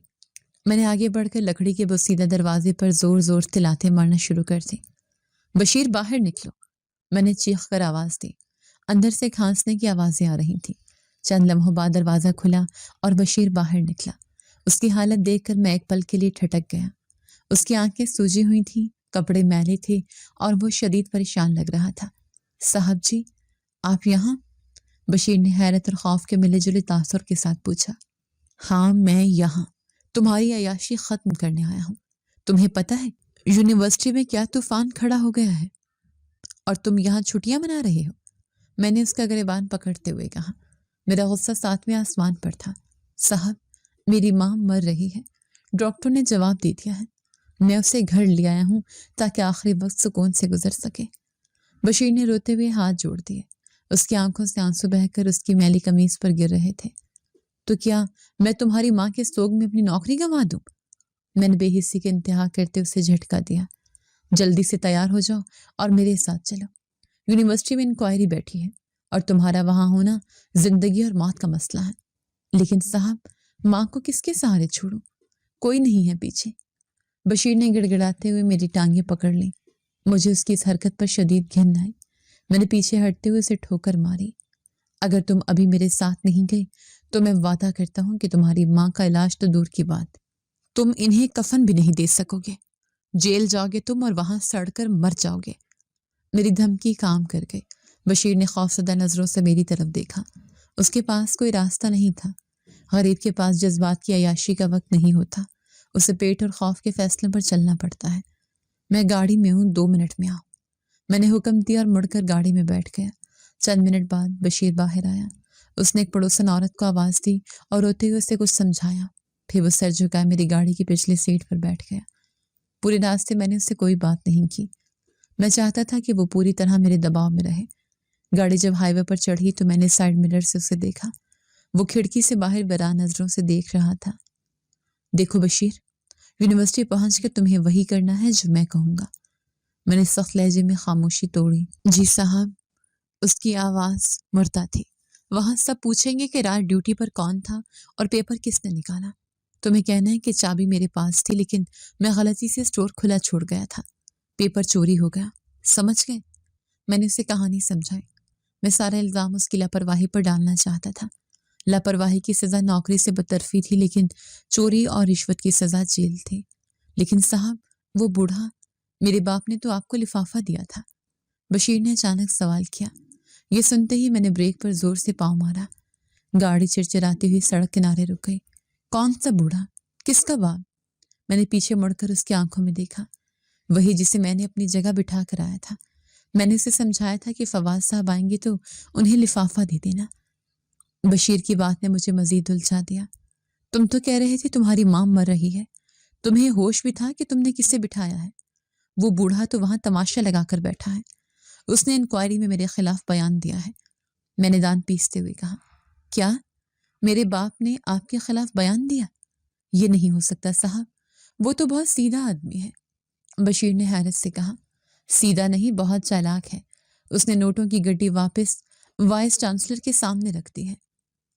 میں نے آگے بڑھ کر لکڑی کے بوسیدہ دروازے پر زور زور سے لاتیں مارنا شروع کر دی۔ بشیر باہر نکلو، میں نے چیخ کر آواز دی۔ اندر سے کھانسنے کی آوازیں آ رہی تھیں۔ چند لمحوں بعد دروازہ کھلا اور بشیر باہر نکلا۔ اس کی حالت دیکھ کر میں ایک پل کے لیے ٹھٹک گیا۔ اس کی آنکھیں سوجی ہوئی تھیں، کپڑے میلے تھے اور وہ شدید پریشان لگ رہا تھا۔ صاحب جی آپ یہاں؟ بشیر نے حیرت اور خوف کے ملے جلے تاثر کے ساتھ پوچھا۔ ہاں میں یہاں تمہاری عیاشی ختم کرنے آیا ہوں۔ تمہیں پتہ ہے یونیورسٹی میں کیا طوفان کھڑا ہو گیا ہے اور تم یہاں چھٹیاں منا رہے ہو؟ میں نے اس کا گریبان پکڑتے ہوئے کہا۔ میرا غصہ 7ویں آسمان پر تھا۔ صاحب میری ماں مر رہی ہے، ڈاکٹر نے جواب دے دیا ہے، میں اسے گھر لے آیا ہوں تاکہ آخری وقت سکون سے گزر سکے۔ بشیر نے روتے ہوئے ہاتھ جوڑ دیے۔ اس کی آنکھوں سے آنسو بہہ کر اس کی میلی قمیص پر گر رہے تھے۔ تو کیا میں تمہاری ماں کے سوگ میں اپنی نوکری گنوا دوں؟ میں نے بے حسی کے انتہا کرتے اسے جھٹکا دیا۔ جلدی سے تیار ہو جاؤ اور میرے ساتھ چلو۔ یونیورسٹی میں انکوائری بیٹھی ہے اور تمہارا وہاں ہونا زندگی اور موت کا مسئلہ ہے۔ لیکن صاحب ماں کو کس کے سہارے چھوڑوں؟ کوئی نہیں ہے پیچھے۔ بشیر نے گڑگڑاتے ہوئے میری ٹانگیں پکڑ لیں۔ مجھے اس کی اس حرکت پر شدید گھن آئی۔ میں نے پیچھے ہٹتے ہوئے اسے ٹھوکر ماری۔ اگر تم ابھی میرے ساتھ نہیں گئے تو میں وعدہ کرتا ہوں کہ تمہاری ماں کا علاج تو دور کی بات، تم انہیں کفن بھی نہیں دے سکو گے۔ جیل جاؤ گے تم اور وہاں سڑ کر مر جاؤ گے۔ میری دھمکی کام کر گئی۔ بشیر نے خوفزدہ نظروں سے میری طرف دیکھا۔ اس کے پاس کوئی راستہ نہیں تھا۔ غریب کے پاس جذبات کی عیاشی کا وقت نہیں ہوتا، اسے پیٹ اور خوف کے فیصلوں پر چلنا پڑتا ہے۔ میں گاڑی میں ہوں، 2 منٹ میں آؤ، میں نے حکم دیا اور مڑ کر گاڑی میں بیٹھ گیا۔ چند منٹ بعد بشیر باہر آیا۔ اس نے ایک پڑوسن عورت کو آواز دی اور روتے ہوئے اسے کچھ سمجھایا، پھر وہ سر جھکائے میری گاڑی کی پچھلی سیٹ پر بیٹھ گیا۔ پورے راستے میں نے اس سے کوئی بات نہیں کی۔ میں چاہتا تھا کہ وہ پوری طرح میرے دباؤ میں رہے۔ گاڑی جب ہائی وے پر چڑھی تو میں نے سائیڈ مرر سے اسے دیکھا۔ وہ کھڑکی سے باہر ورا نظروں سے دیکھ رہا تھا۔ دیکھو بشیر، یونیورسٹی پہنچ کے تمہیں وہی کرنا ہے جو میں کہوں گا۔ میں نے سخت لہجے میں خاموشی توڑی۔ جی صاحب، اس کی آواز مرتا تھی۔ وہاں سب پوچھیں گے کہ رات ڈیوٹی پر کون تھا اور پیپر کس نے نکالا۔ تمہیں کہنا ہے کہ چابی میرے پاس تھی لیکن میں غلطی سے اسٹور کھلا چھوڑ گیا تھا، پیپر چوری ہو گیا، سمجھ گئے؟ میں نے اسے کہانی سمجھائی۔ میں سارا الزام اس کی لاپرواہی پر ڈالنا چاہتا تھا۔ لاپرواہی کی سزا نوکری سے برطرفی تھی، لیکن چوری اور رشوت کی سزا جیل تھی۔ لیکن صاحب، وہ بوڑھا، میرے باپ نے تو آپ کو لفافہ دیا تھا۔ بشیر نے اچانک سوال کیا۔ یہ سنتے ہی میں نے بریک پر زور سے پاؤں مارا۔ گاڑی چرچراتی ہوئی سڑک کنارے رک گئی۔ کون سا بوڑھا؟ کس کا باپ؟ میں نے پیچھے مڑ کر اس کی آنکھوں میں دیکھا، وہی جسے میں نے اپنی جگہ بٹھا کر آیا تھا۔ میں نے اسے سمجھایا تھا کہ فواز صاحب آئیں گے تو انہیں لفافہ دے دینا۔ بشیر کی بات نے مجھے مزید الجھا دیا۔ تم تو کہہ رہے تھے تمہاری ماں مر رہی ہے، تمہیں ہوش بھی تھا کہ تم نے کسے بٹھایا ہے؟ وہ بوڑھا تو وہاں تماشا لگا کر بیٹھا ہے، اس نے انکوائری میں میرے خلاف بیان دیا ہے۔ میں نے دانت پیستے ہوئے کہا، کیا میرے باپ نے آپ کے خلاف بیان دیا؟ یہ نہیں ہو سکتا صاحب، وہ تو بہت سیدھا آدمی ہے۔ بشیر نے حیرت سے کہا، سیدھا نہیں، بہت چالاک ہے۔ اس نے نوٹوں کی گڈی واپس وائس چانسلر کے سامنے رکھ دی ہے۔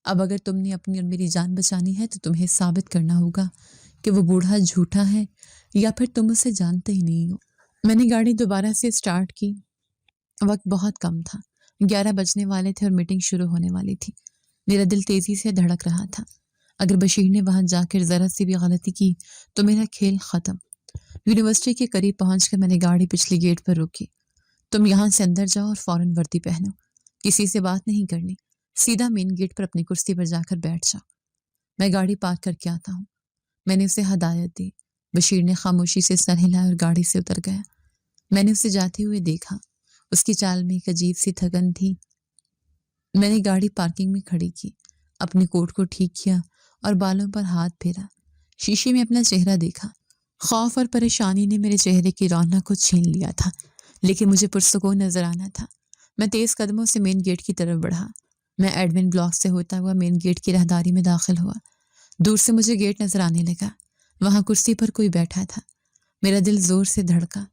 اب اگر تم نے اپنی اور میری جان بچانی ہے تو تمہیں ثابت کرنا ہوگا کہ وہ بوڑھا جھوٹا ہے یا پھر تم اسے جانتے ہی نہیں ہو۔ میں نے گاڑی دوبارہ سے سٹارٹ کی۔ وقت بہت کم تھا، 11 بجنے والے تھے اور میٹنگ شروع ہونے والی تھی۔ میرا دل تیزی سے دھڑک رہا تھا۔ اگر بشیر نے وہاں جا کر ذرا سی بھی غلطی کی تو میرا کھیل ختم۔ یونیورسٹی کے قریب پہنچ کر میں نے گاڑی پچھلی گیٹ پر روکی۔ تم یہاں سے اندر جاؤ اور فوراً وردی پہنو، کسی سے بات نہیں کرنی، سیدھا مین گیٹ پر اپنی کرسی پر جا کر بیٹھ جاؤ، میں گاڑی پارک کر کے آتا ہوں۔ میں نے اسے ہدایت دی۔ بشیر نے خاموشی سے سر ہلایا اور گاڑی سے اتر گیا۔ میں نے اسے جاتے ہوئے دیکھا، اس کی چال میں ایک عجیب سی تھکن تھی۔ میں نے گاڑی پارکنگ میں کھڑی کی، اپنے کوٹ کو ٹھیک کیا اور بالوں پر ہاتھ پھیرا۔ شیشے میں اپنا چہرہ دیکھا۔ خوف اور پریشانی نے میرے چہرے کی رونق کو چھین لیا تھا، لیکن مجھے پرسکون نظر آنا تھا۔ میں تیز قدموں سے مین گیٹ کی طرف بڑھا۔ میں ایڈمن بلاک سے ہوتا ہوا مین گیٹ کی راہداری میں داخل ہوا۔ دور سے مجھے گیٹ نظر آنے لگا، وہاں کرسی پر کوئی بیٹھا تھا۔ میرا دل زور سے دھڑکا۔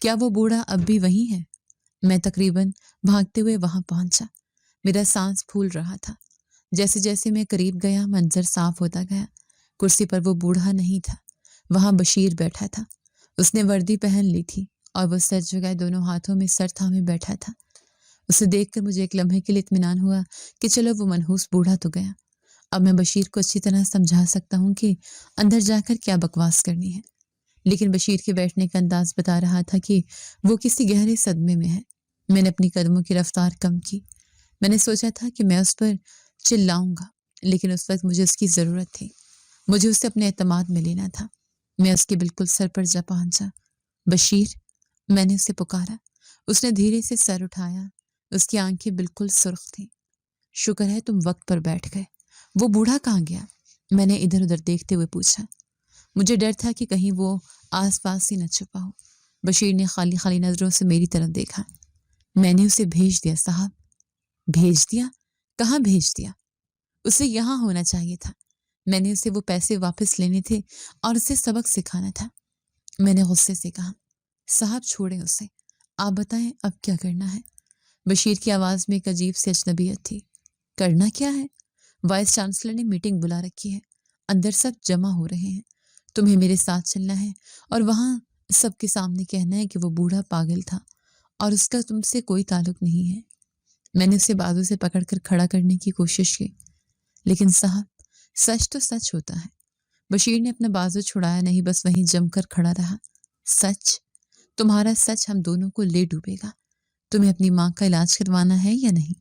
کیا وہ بوڑھا اب بھی وہیں ہے؟ میں تقریباً بھاگتے ہوئے وہاں پہنچا۔ میرا سانس پھول رہا تھا۔ جیسے جیسے میں قریب گیا منظر صاف ہوتا گیا۔ کرسی پر وہ بوڑھا نہیں تھا، وہاں بشیر بیٹھا تھا۔ اس نے وردی پہن لی تھی اور وہ سر جھکائے دونوں ہاتھوں میں سر تھامے بیٹھا تھا۔ اسے دیکھ کر مجھے ایک لمحے کے لیے اطمینان ہوا کہ چلو وہ منحوس بوڑھا تو گیا، اب میں بشیر کو اچھی طرح سمجھا سکتا ہوں کہ اندر جا کر کیا بکواس کرنی ہے۔ لیکن بشیر کے بیٹھنے کا انداز بتا رہا تھا کہ وہ کسی گہرے صدمے میں ہے۔ میں نے اپنی قدموں کی رفتار کم کی۔ میں نے سوچا تھا کہ میں اس پر چلاؤں گا، لیکن اس وقت مجھے اس کی ضرورت تھی۔ مجھے اسے اپنے اعتماد میں لینا تھا۔ میں اس کے بالکل سر پر جا پہنچا۔ بشیر، میں نے اسے پکارا۔ اس نے دھیرے سے سر اٹھایا، اس کی آنکھیں بالکل سرخ تھیں۔ شکر ہے تم وقت پر بیٹھ گئے۔ وہ بوڑھا کہاں گیا؟ میں نے ادھر ادھر دیکھتے ہوئے پوچھا۔ مجھے ڈر تھا کہ کہیں وہ آس پاس ہی نہ چھپا ہو۔ بشیر نے خالی خالی نظروں سے میری طرف دیکھا۔ میں نے اسے بھیج دیا صاحب۔ بھیج دیا؟ کہاں بھیج دیا؟ اسے یہاں ہونا چاہیے تھا۔ میں نے اسے وہ پیسے واپس لینے تھے اور اسے سبق سکھانا تھا۔ میں نے غصے سے کہا، صاحب چھوڑیں اسے، آپ بتائیں اب کیا کرنا ہے؟ بشیر کی آواز میں ایک عجیب سی اجنبیت تھی۔ کرنا کیا ہے؟ وائس چانسلر نے میٹنگ بلا رکھی ہے، اندر سب جمع ہو رہے ہیں، تمہیں میرے ساتھ چلنا ہے اور وہاں سب کے سامنے کہنا ہے کہ وہ بوڑھا پاگل تھا اور اس کا تم سے کوئی تعلق نہیں ہے۔ میں نے اسے بازو سے پکڑ کر کھڑا کرنے کی کوشش کی، لیکن صاحب سچ تو سچ ہوتا ہے۔ بشیر نے اپنا بازو چھڑایا نہیں، بس وہیں جم کر کھڑا رہا۔ سچ؟ تمہارا سچ ہم دونوں کو لے ڈوبے گا۔ تمہیں اپنی ماں کا علاج کروانا ہے یا نہیں؟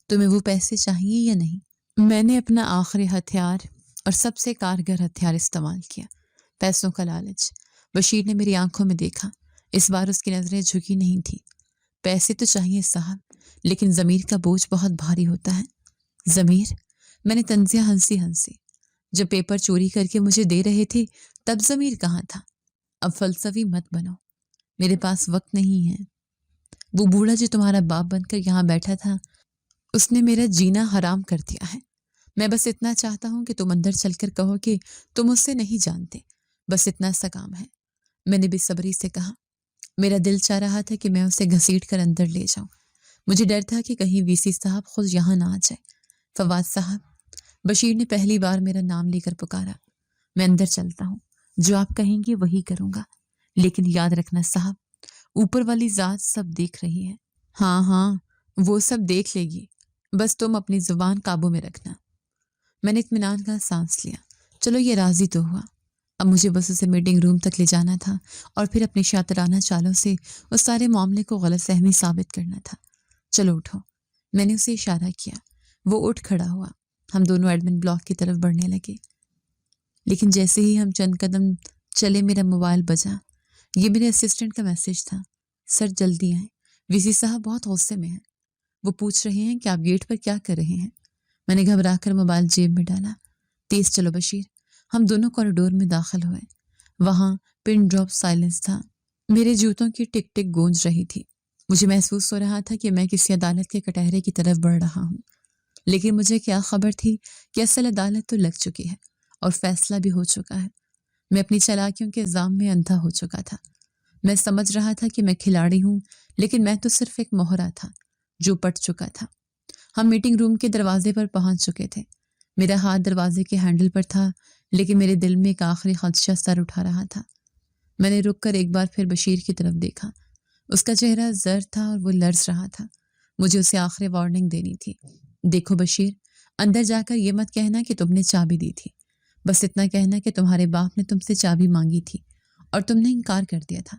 تمہیں وہ پیسے چاہیے یا نہیں؟ میں نے اپنا آخری ہتھیار اور سب سے کارگر ہتھیار استعمال کیا، پیسوں کا لالچ۔ بشیر نے میری آنکھوں میں دیکھا، اس بار اس کی نظریں جھکی نہیں تھی۔ پیسے تو چاہیے صاحب، لیکن ضمیر کا بوجھ بہت بھاری ہوتا ہے۔ ضمیر؟ میں نے طنزیہ ہنسی۔ جب پیپر چوری کر کے مجھے دے رہے تھے تب ضمیر کہاں تھا؟ اب فلسفی مت بنو، میرے پاس وقت نہیں ہے۔ وہ بوڑھا جو تمہارا باپ بن کر یہاں بیٹھا تھا، اس نے میرا جینا حرام کر دیا ہے۔ میں بس اتنا چاہتا ہوں کہ تم اندر چل کر کہو کہ تم اس سے نہیں جانتے، بس اتنا سا کام ہے۔ میں نے بے صبری سے کہا۔ میرا دل چاہ رہا تھا کہ میں اسے گھسیٹ کر اندر لے جاؤں۔ مجھے ڈر تھا کہ کہیں وی سی صاحب خود یہاں نہ آ جائے۔ فواد صاحب، بشیر نے پہلی بار میرا نام لے کر پکارا۔ میں اندر چلتا ہوں، جو آپ کہیں گے وہی کروں گا، لیکن یاد رکھنا صاحب، اوپر والی ذات سب دیکھ رہی ہے۔ ہاں وہ سب دیکھ لے گی، بس تم اپنی زبان قابو میں رکھنا۔ میں نے اطمینان کا سانس لیا۔ چلو یہ راضی تو ہوا، اب مجھے بس اسے میٹنگ روم تک لے جانا تھا اور پھر اپنی شاطرانہ چالوں سے اس سارے معاملے کو غلط فہمی ثابت کرنا تھا۔ چلو اٹھو، میں نے اسے اشارہ کیا۔ وہ اٹھ کھڑا ہوا۔ ہم دونوں ایڈمن بلاک کی طرف بڑھنے لگے، لیکن جیسے ہی ہم چند قدم چلے میرا موبائل بجا۔ یہ میرے اسسٹنٹ کا میسج تھا۔ سر جلدی آئیں، وی سی صاحب بہت غصے میں ہیں۔ وہ پوچھ رہے ہیں کہ آپ گیٹ پر کیا کر رہے ہیں۔ میں نے گھبرا کر موبائل جیب میں ڈالا۔ تیز چلو بشیر۔ ہم دونوں کوریڈور میں داخل ہوئے۔ وہاں پن ڈراپ سائلنس تھا۔ میرے جوتوں کی ٹک ٹک گونج رہی تھی۔ مجھے محسوس ہو رہا تھا کہ میں کسی عدالت کے کٹہرے کی طرف بڑھ رہا ہوں، لیکن مجھے کیا خبر تھی کہ اصل عدالت تو لگ چکی ہے اور فیصلہ بھی ہو چکا ہے۔ میں اپنی چالاکیوں کے الزام میں اندھا ہو چکا تھا۔ میں سمجھ رہا تھا کہ میں کھلاڑی ہوں، لیکن میں تو صرف ایک مہرا تھا جو پٹ چکا تھا۔ ہم میٹنگ روم کے دروازے پر پہنچ چکے تھے۔ میرا ہاتھ دروازے کے ہینڈل پر تھا، لیکن میرے دل میں ایک آخری خدشہ سر اٹھا رہا تھا۔ میں نے رک کر ایک بار پھر بشیر کی طرف دیکھا۔ اس کا چہرہ زرد تھا اور وہ لرز رہا تھا۔ مجھے اسے آخری وارننگ دینی تھی۔ دیکھو بشیر، اندر جا کر یہ مت کہنا کہ تم نے چابی دی تھی، بس اتنا کہنا کہ تمہارے باپ نے تم سے چابی مانگی تھی اور تم نے انکار کر دیا تھا،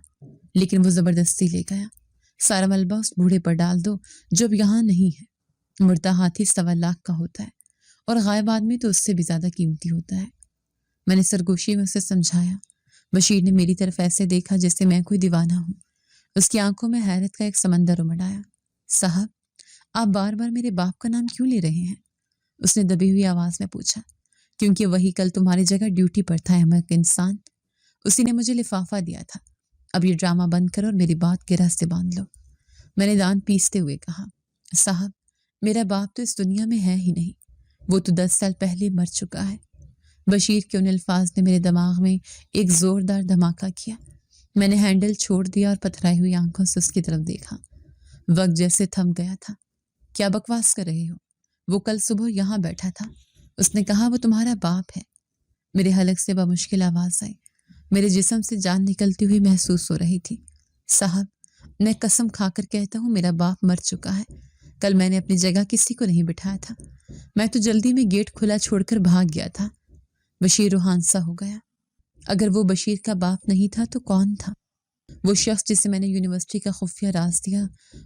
لیکن وہ زبردستی لے گیا۔ سارا ملبہ اس بوڑھے پر ڈال دو جو اب یہاں نہیں ہے۔ مردہ ہاتھی 1.25 لاکھ کا ہوتا ہے اور غائب آدمی تو اس سے بھی زیادہ قیمتی ہوتا ہے۔ میں نے سرگوشی میں اسے سمجھایا۔ بشیر نے میری طرف ایسے دیکھا جیسے میں کوئی دیوانہ ہوں۔ اس کی آنکھوں میں حیرت کا ایک سمندر امڈ آیا۔ صاحب، آپ بار بار میرے باپ کا نام کیوں لے رہے ہیں؟ اس نے دبی ہوئی آواز میں پوچھا۔ کیونکہ وہی کل تمہاری جگہ ڈیوٹی پر تھا، احمق انسان۔ اسی نے مجھے لفافہ دیا تھا۔ اب یہ ڈرامہ بند کرو اور میری بات گرہ سے باندھ لو۔ میں نے دانت پیستے ہوئے کہا۔ صاحب، میرا باپ تو اس دنیا میں ہے ہی نہیں، وہ تو 10 سال پہلے مر چکا ہے۔ بشیر کے ان الفاظ نے میرے دماغ میں ایک زوردار دھماکہ کیا۔ میں نے ہینڈل چھوڑ دیا اور پتھرائی ہوئی آنکھوں سے اس کی طرف دیکھا۔ وقت جیسے تھم گیا تھا۔ کیا بکواس کر رہے ہو؟ وہ کل صبح یہاں بیٹھا تھا۔ اس نے کہا وہ تمہارا باپ ہے۔ میرے حلق سے بمشکل آواز آئی۔ میرے جسم سے جان نکلتی ہوئی محسوس ہو رہی تھی۔ صاحب، میں قسم کھا کر کہتا ہوں میرا باپ مر چکا ہے۔ کل میں نے اپنی جگہ کسی کو نہیں بٹھایا تھا، میں تو جلدی میں گیٹ کھلا چھوڑ کر بھاگ گیا تھا۔ بشیر روحان سا ہو گیا۔ اگر وہ بشیر کا باپ نہیں تھا تو کون تھا؟ وہ شخص جسے میں نے یونیورسٹی کا خفیہ راز دیا،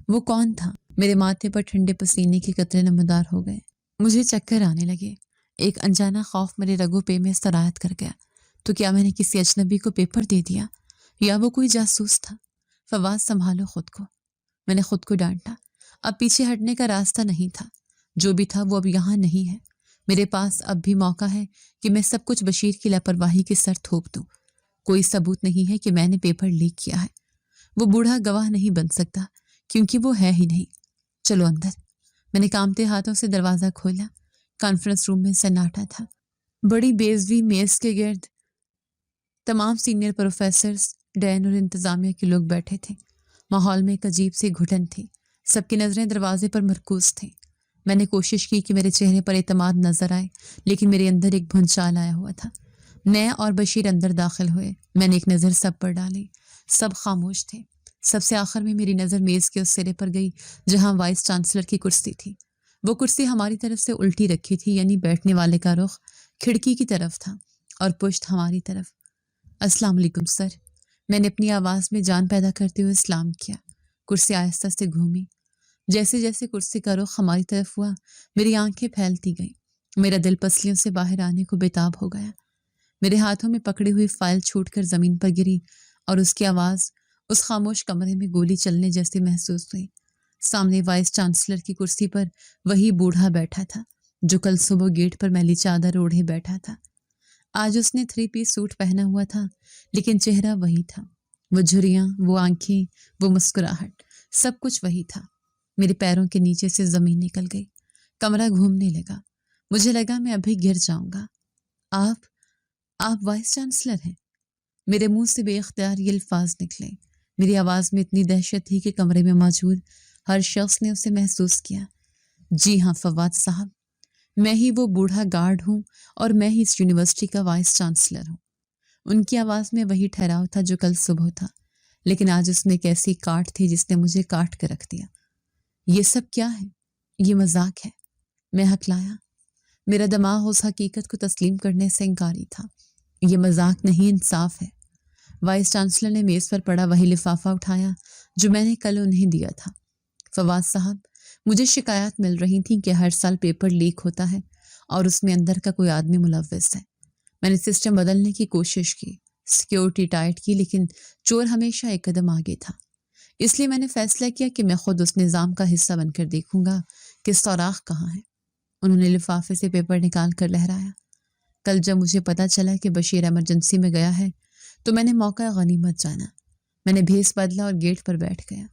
وہ کون تھا؟ میرے ماتھے پر ٹھنڈے پسینے کے قطرے نمودار ہو گئے۔ مجھے چکر آنے لگے۔ ایک انجانا خوف میرے رگوں پہ میں سرایت کر گیا۔ تو کیا میں نے کسی اجنبی کو پیپر دے دیا یا وہ کوئی جاسوس تھا؟ فواد، سنبھالو خود کو۔ میں نے خود کو ڈانٹا۔ اب پیچھے ہٹنے کا راستہ نہیں تھا۔ جو بھی تھا وہ اب یہاں نہیں ہے۔ میرے پاس اب بھی موقع ہے کہ میں سب کچھ بشیر کی لاپرواہی کے سر تھوپ دوں۔ کوئی ثبوت نہیں ہے کہ میں نے پیپر لیک کیا ہے۔ وہ بوڑھا گواہ نہیں بن سکتا کیونکہ وہ ہے ہی نہیں۔ چلو اندر۔ میں نے کانپتے ہاتھوں سے دروازہ کھولا۔ کانفرنس روم میں سناٹا تھا۔ بڑی بیضوی میز کے گرد تمام سینئر پروفیسرز، ڈین اور انتظامیہ کے لوگ بیٹھے تھے۔ ماحول میں ایک عجیب سی گھٹن تھی۔ سب کی نظریں دروازے پر مرکوز تھیں۔ میں نے کوشش کی کہ میرے چہرے پر اعتماد نظر آئے، لیکن میرے اندر ایک بھونچال آیا ہوا تھا۔ میں اور بشیر اندر داخل ہوئے۔ میں نے ایک نظر سب پر ڈالی۔ سب خاموش تھے۔ سب سے آخر میں میری نظر میز کے اس سرے پر گئی جہاں وائس چانسلر کی کرسی تھی۔ وہ کرسی ہماری طرف سے الٹی رکھی تھی، یعنی بیٹھنے والے کا رخ کھڑکی کی طرف تھا اور پشت ہماری طرف۔ السلام علیکم سر، میں نے اپنی آواز میں جان پیدا کرتے ہوئے سلام کیا۔ کرسی آہستہ سے گھومی۔ جیسے جیسے کرسی کا رخ ہماری طرف ہوا میری آنکھیں پھیلتی گئیں، میرا دل پسلیوں سے باہر آنے کو بےتاب ہو گیا۔ میرے ہاتھوں میں پکڑی ہوئی فائل چھوٹ کر زمین پر گری اور اس کی آواز اس خاموش کمرے میں گولی چلنے جیسے محسوس ہوئی۔ سامنے وائس چانسلر کی کرسی پر وہی بوڑھا بیٹھا تھا جو کل صبح گیٹ پر میلی چادر اوڑھے بیٹھا تھا۔ آج اس نے 3 پیس سوٹ پہنا ہوا تھا، لیکن چہرہ وہی تھا۔ وہ جھریاں، وہ آنکھیں، وہ مسکراہٹ، سب کچھ وہی تھا۔ میرے پیروں کے نیچے سے زمین نکل گئی، کمرہ گھومنے لگا۔ مجھے لگا میں ابھی گر جاؤں گا۔ آپ وائس چانسلر ہیں؟ میرے منہ سے بے اختیار یہ الفاظ نکلے۔ میری آواز میں اتنی دہشت تھی کہ کمرے میں موجود ہر شخص نے اسے محسوس کیا۔ جی ہاں فواد صاحب، میں ہی وہ بوڑھا گارڈ ہوں اور میں ہی اس یونیورسٹی کا وائس چانسلر ہوں۔ ان کی آواز میں وہی ٹھہراؤ تھا جو کل صبح تھا، لیکن آج اس میں ایک ایسی کاٹ تھی جس نے مجھے کاٹ کر رکھ دیا۔ یہ سب کیا ہے؟ یہ مذاق ہے؟ میں ہکلایا۔ میرا دماغ اس حقیقت کو تسلیم کرنے سے انکاری تھا۔ یہ مذاق نہیں، انصاف ہے۔ وائس چانسلر نے میز پر پڑا وہی لفافہ اٹھایا جو میں نے کل انہیں دیا تھا۔ فواد صاحب، مجھے شکایات مل رہی تھیں کہ ہر سال پیپر لیک ہوتا ہے اور اس میں اندر کا کوئی آدمی ملوث ہے۔ میں نے سسٹم بدلنے کی کوشش کی، سیکیورٹی ٹائٹ کی، لیکن چور ہمیشہ ایک قدم آگے تھا۔ اس لیے میں نے فیصلہ کیا کہ میں خود اس نظام کا حصہ بن کر دیکھوں گا کہ سوراخ کہاں ہے۔ انہوں نے لفافے سے پیپر نکال کر لہرایا۔ کل جب مجھے پتا چلا کہ بشیر ایمرجنسی میں گیا ہے تو میں نے موقع غنیمت جانا۔ میں نے بھیس بدلا اور گیٹ پر بیٹھ گیا۔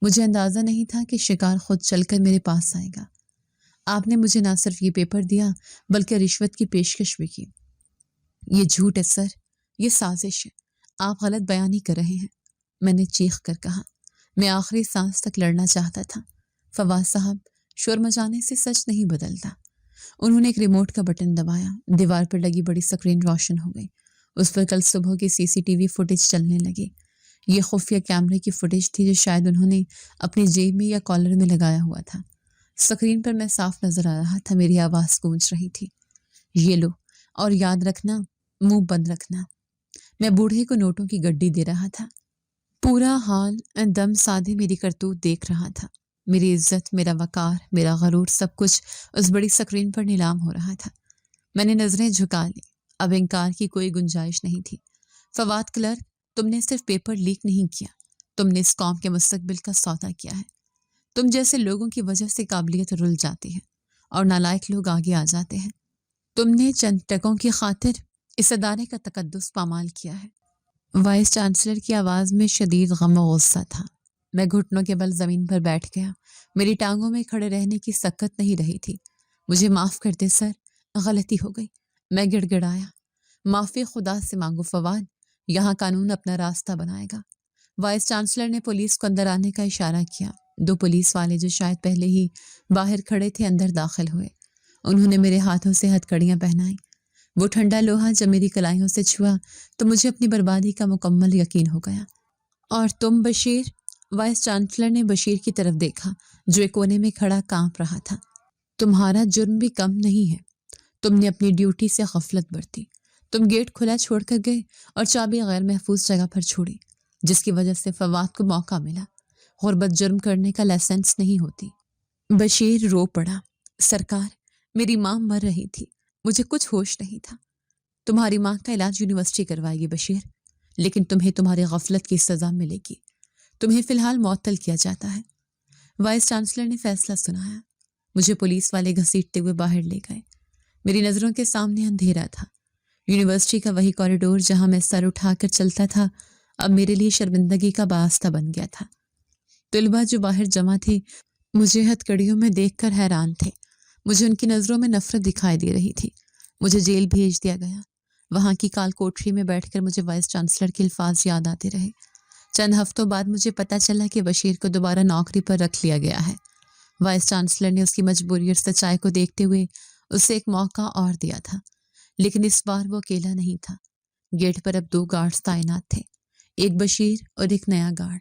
مجھے اندازہ نہیں تھا کہ شکار خود چل کر میرے پاس آئے گا۔ آپ نے مجھے نہ صرف یہ پیپر دیا بلکہ رشوت کی پیشکش بھی کی۔ یہ جھوٹ ہے سر، یہ سازش ہے، آپ غلط بیانی کر رہے ہیں، میں نے چیخ کر کہا۔ میں آخری سانس تک لڑنا چاہتا تھا۔ فواد صاحب، شور مچانے سے سچ نہیں بدلتا۔ انہوں نے ایک ریموٹ کا بٹن دبایا، دیوار پر لگی بڑی سکرین روشن ہو گئی۔ اس پر کل صبح کی CCTV فوٹیج چلنے لگی۔ یہ خفیہ کیمرے کی فوٹیج تھی جو شاید انہوں نے اپنی جیب میں یا کالر میں لگایا ہوا تھا۔ سکرین پر میں صاف نظر آ رہا تھا، میری آواز گونج رہی تھی۔ یہ لو، اور یاد رکھنا، منہ بند رکھنا۔ میں بوڑھے کو نوٹوں کی گڈی دے رہا تھا۔ پورا حال دم سادے میری کرتوت دیکھ رہا تھا۔ میری عزت، میرا وقار، میرا غرور، سب کچھ اس بڑی سکرین پر نیلام ہو رہا تھا۔ میں نے نظریں جھکا لی۔ اب انکار کی کوئی گنجائش نہیں تھی۔ فواد کلرک، تم نے صرف پیپر لیک نہیں کیا، تم نے اس قوم کے مستقبل کا سودا کیا ہے۔ تم جیسے لوگوں کی وجہ سے قابلیت رل جاتی ہے اور نالائق لوگ آگے آ جاتے ہیں۔ تم نے چند ٹکوں کی خاطر اس ادارے کا تقدس پامال کیا ہے۔ وائس چانسلر کی آواز میں شدید غم و غصہ تھا۔ میں گھٹنوں کے بل زمین پر بیٹھ گیا۔ میری ٹانگوں میں کھڑے رہنے کی سکت نہیں رہی تھی۔ مجھے معاف کر دے سر، غلطی ہو گئی، میں گڑ گڑایا۔ معافی خدا سے مانگو فواد، یہاں قانون اپنا راستہ بنائے گا۔ وائس چانسلر نے پولیس کو اندر آنے کا اشارہ کیا۔ 2 پولیس والے جو شاید پہلے ہی باہر کھڑے تھے اندر داخل ہوئے۔ انہوں نے میرے ہاتھوں سے ہتھکڑیاں پہنائیں۔ وہ ٹھنڈا لوہا جب میری کلائیوں سے چھوا تو مجھے اپنی بربادی کا مکمل یقین ہو گیا۔ اور تم بشیر؟ وائس چانسلر نے بشیر کی طرف دیکھا جو ایک کونے میں کھڑا کانپ رہا تھا۔ تمہارا جرم بھی کم نہیں ہے، تم نے اپنی ڈیوٹی سے غفلت برتی۔ تم گیٹ کھلا چھوڑ کر گئے اور چابی غیر محفوظ جگہ پر چھوڑی، جس کی وجہ سے فواد کو موقع ملا۔ غربت جرم کرنے کا لائسنس نہیں ہوتی۔ بشیر رو پڑا۔ سرکار، میری ماں مر رہی تھی، مجھے کچھ ہوش نہیں تھا۔ تمہاری ماں کا علاج یونیورسٹی کروائے گی بشیر، لیکن تمہیں تمہاری غفلت کی سزا ملے گی۔ تمہیں فی الحال معطل کیا جاتا ہے۔ وائس چانسلر نے فیصلہ سنایا۔ مجھے پولیس والے گھسیٹتے ہوئے باہر لے گئے۔ میری نظروں کے سامنے اندھیرا تھا۔ یونیورسٹی کا وہی کوریڈور جہاں میں سر اٹھا کر چلتا تھا اب میرے لیے شرمندگی کا باعث بن گیا تھا۔ طلباء جو باہر جمع تھے مجھے ہتھکڑیوں میں دیکھ کر حیران تھے۔ مجھے ان کی نظروں میں نفرت دکھائی دے رہی تھی۔ مجھے جیل بھیج دیا گیا۔ وہاں کی کال کوٹری میں بیٹھ کر مجھے وائس چانسلر کے الفاظ یاد آتے رہے۔ چند ہفتوں بعد مجھے پتا چلا کہ بشیر کو دوبارہ نوکری پر رکھ لیا گیا ہے۔ وائس چانسلر نے اس کی مجبوری اور سچائی کو دیکھتے ہوئے اسے ایک موقع اور دیا تھا، لیکن اس بار وہ اکیلا نہیں تھا۔ گیٹ پر اب 2 گارڈز تعینات تھے، ایک بشیر اور ایک نیا گارڈ۔